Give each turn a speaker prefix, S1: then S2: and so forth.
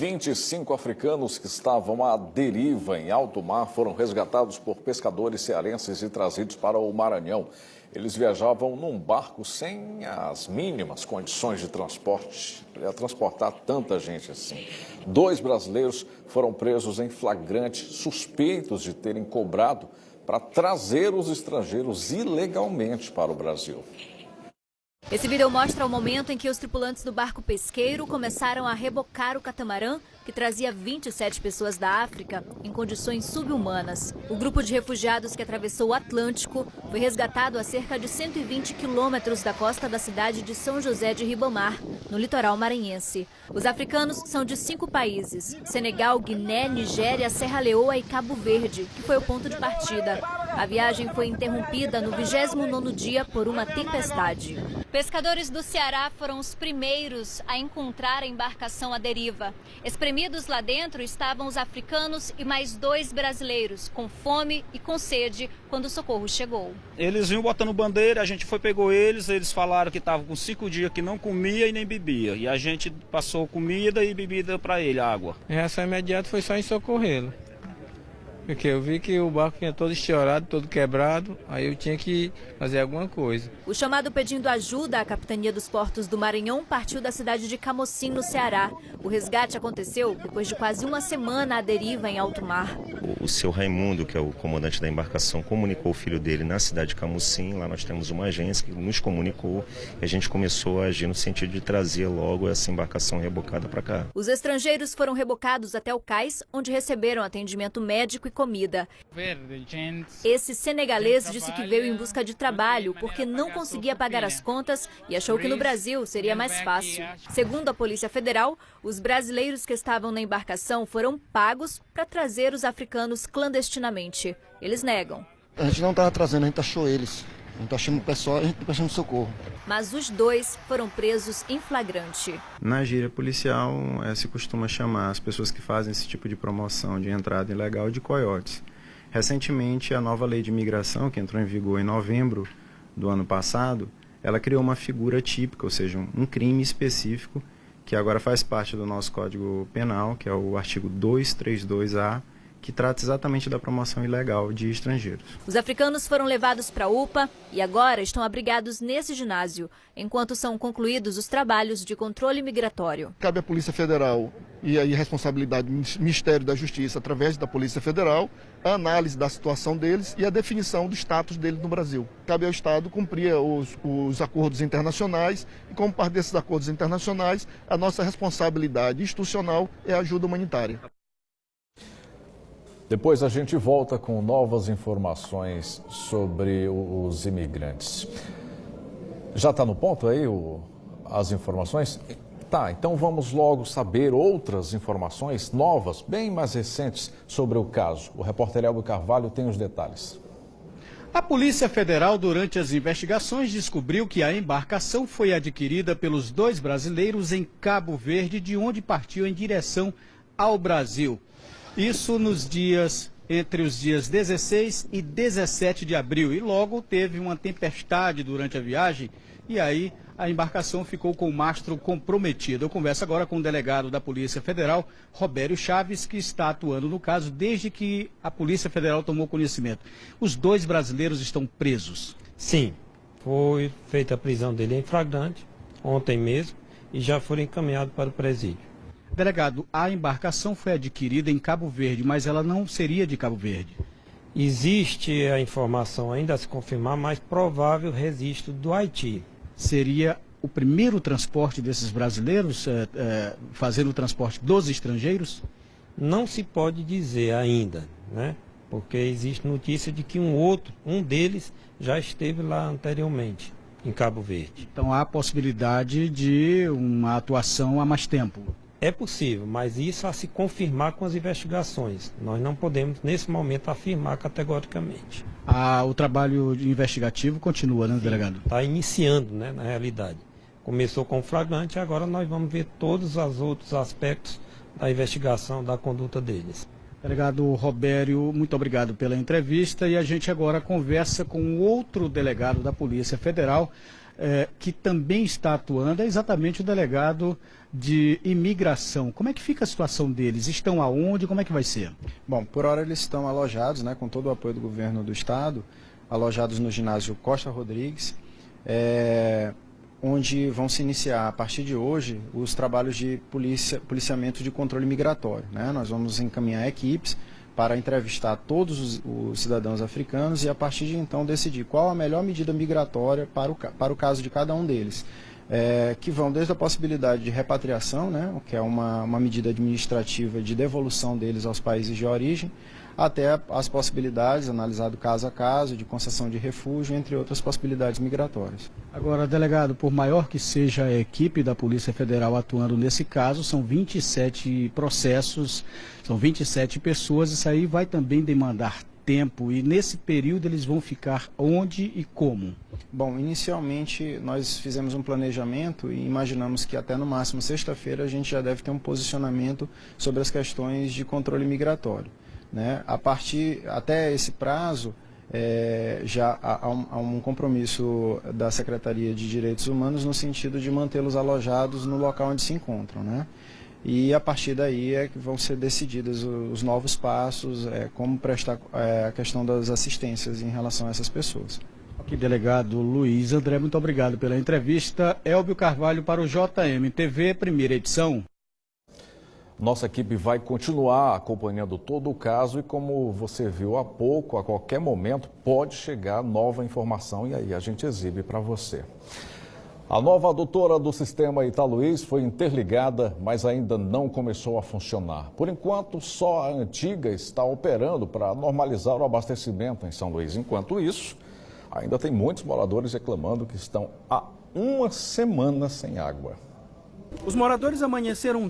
S1: 25 africanos que estavam à deriva em alto mar foram resgatados por pescadores cearenses e trazidos para o Maranhão. Eles viajavam num barco sem as mínimas condições de transporte, para transportar tanta gente assim. 2 brasileiros foram presos em flagrante, suspeitos de terem cobrado para trazer os estrangeiros ilegalmente para o Brasil.
S2: Esse vídeo mostra o momento em que os tripulantes do barco pesqueiro começaram a rebocar o catamarã, que trazia 27 pessoas da África em condições subhumanas. O grupo de refugiados que atravessou o Atlântico foi resgatado a cerca de 120 quilômetros da costa da cidade de São José de Ribamar, no litoral maranhense. Os africanos são de 5 países: Senegal, Guiné, Nigéria, Serra Leoa e Cabo Verde, que foi o ponto de partida. A viagem foi interrompida no 29º dia por uma tempestade. Pescadores do Ceará foram os primeiros a encontrar a embarcação à deriva. Espremidos lá dentro estavam os africanos e mais 2 brasileiros, com fome e com sede, quando o socorro chegou.
S3: Eles vinham botando bandeira, a gente pegou eles falaram que estavam com 5 dias que não comia e nem bebia. E a gente passou comida e bebida para ele, água.
S4: A reação imediata foi só em socorrê-lo. Porque eu vi que o barco tinha todo estiorado, todo quebrado, aí eu tinha que fazer alguma coisa.
S2: O chamado pedindo ajuda à Capitania dos Portos do Maranhão partiu da cidade de Camocim, no Ceará. O resgate aconteceu depois de quase uma semana à deriva em alto mar.
S5: O seu Raimundo, que é o comandante da embarcação, comunicou o filho dele na cidade de Camocim. Lá nós temos uma agência que nos comunicou e a gente começou a agir no sentido de trazer logo essa embarcação rebocada para cá.
S2: Os estrangeiros foram rebocados até o cais, onde receberam atendimento médico e comida. Esse senegalês disse que veio em busca de trabalho porque não conseguia pagar as contas e achou que no Brasil seria mais fácil. Segundo a Polícia Federal, os brasileiros que estavam na embarcação foram pagos para trazer os africanos clandestinamente. Eles negam.
S6: A gente não estava trazendo, a gente achou eles. A gente achando o pessoal, a gente prestando socorro.
S2: Mas os 2 foram presos em flagrante.
S7: Na gíria policial, se costuma chamar as pessoas que fazem esse tipo de promoção de entrada ilegal de coiotes. Recentemente, a nova lei de imigração, que entrou em vigor em novembro do ano passado, ela criou uma figura típica, ou seja, um crime específico, que agora faz parte do nosso Código Penal, que é o artigo 232-A, que trata exatamente da promoção ilegal de estrangeiros.
S2: Os africanos foram levados para a UPA e agora estão abrigados nesse ginásio, enquanto são concluídos os trabalhos de controle migratório.
S6: Cabe à Polícia Federal e aí responsabilidade do Ministério da Justiça, através da Polícia Federal, a análise da situação deles e a definição do status deles no Brasil. Cabe ao Estado cumprir os acordos internacionais e, como parte desses acordos internacionais, a nossa responsabilidade institucional é a ajuda humanitária.
S1: Depois a gente volta com novas informações sobre os imigrantes. Já está no ponto aí as informações? Tá, então vamos logo saber outras informações novas, bem mais recentes, sobre o caso. O repórter Elber Carvalho tem os detalhes.
S8: A Polícia Federal, durante as investigações, descobriu que a embarcação foi adquirida pelos 2 brasileiros em Cabo Verde, de onde partiu em direção ao Brasil. Isso entre os dias 16 e 17 de abril. E logo teve uma tempestade durante a viagem e aí a embarcação ficou com o mastro comprometido. Eu converso agora com o delegado da Polícia Federal, Robério Chaves, que está atuando no caso desde que a Polícia Federal tomou conhecimento. Os 2 brasileiros estão presos?
S9: Sim, foi feita a prisão dele em flagrante, ontem mesmo, e já foram encaminhados para o presídio.
S8: Delegado, a embarcação foi adquirida em Cabo Verde, mas ela não seria de Cabo Verde.
S9: Existe a informação ainda a se confirmar, mas provável registro do Haiti.
S8: Seria o primeiro transporte desses brasileiros, fazendo o transporte dos estrangeiros?
S9: Não se pode dizer ainda, né? Porque existe notícia de que um deles já esteve lá anteriormente, em Cabo Verde.
S8: Então há possibilidade de uma atuação há mais tempo?
S9: É possível, mas isso a se confirmar com as investigações. Nós não podemos, nesse momento, afirmar categoricamente.
S8: O trabalho investigativo continua, né, delegado?
S9: Está iniciando, né, na realidade. Começou com o flagrante, agora nós vamos ver todos os outros aspectos da investigação, da conduta deles.
S8: Delegado Robério, muito obrigado pela entrevista e a gente agora conversa com outro delegado da Polícia Federal, que também está atuando é exatamente o delegado de imigração. Como é que fica a situação deles? Estão aonde? Como é que vai ser?
S7: Bom, por hora eles estão alojados, né, com todo o apoio do governo do estado, alojados no ginásio Costa Rodrigues, onde vão se iniciar a partir de hoje os trabalhos de policiamento de controle migratório, né? Nós vamos encaminhar equipes para entrevistar todos os cidadãos africanos e a partir de então decidir qual a melhor medida migratória para o caso de cada um deles. Que vão desde a possibilidade de repatriação, né, que é uma medida administrativa de devolução deles aos países de origem, até as possibilidades, analisado caso a caso, de concessão de refúgio, entre outras possibilidades migratórias.
S8: Agora, delegado, por maior que seja a equipe da Polícia Federal atuando nesse caso, são 27 processos, são 27 pessoas, isso aí vai também demandar tempo e nesse período eles vão ficar onde e como?
S7: Bom, inicialmente nós fizemos um planejamento e imaginamos que até no máximo sexta-feira a gente já deve ter um posicionamento sobre as questões de controle migratório, né? Até esse prazo, já há um compromisso da Secretaria de Direitos Humanos no sentido de mantê-los alojados no local onde se encontram, né? E a partir daí é que vão ser decididos os novos passos, como prestar a questão das assistências em relação a essas pessoas.
S8: Aqui, delegado Luiz André, muito obrigado pela entrevista. Elbio Carvalho para o JM TV, primeira edição.
S1: Nossa equipe vai continuar acompanhando todo o caso e, como você viu há pouco, a qualquer momento pode chegar nova informação e aí a gente exibe para você. A nova adutora do sistema Italuís foi interligada, mas ainda não começou a funcionar. Por enquanto, só a antiga está operando para normalizar o abastecimento em São Luís. Enquanto isso, ainda tem muitos moradores reclamando que estão há uma semana sem água.
S8: Os moradores amanheceram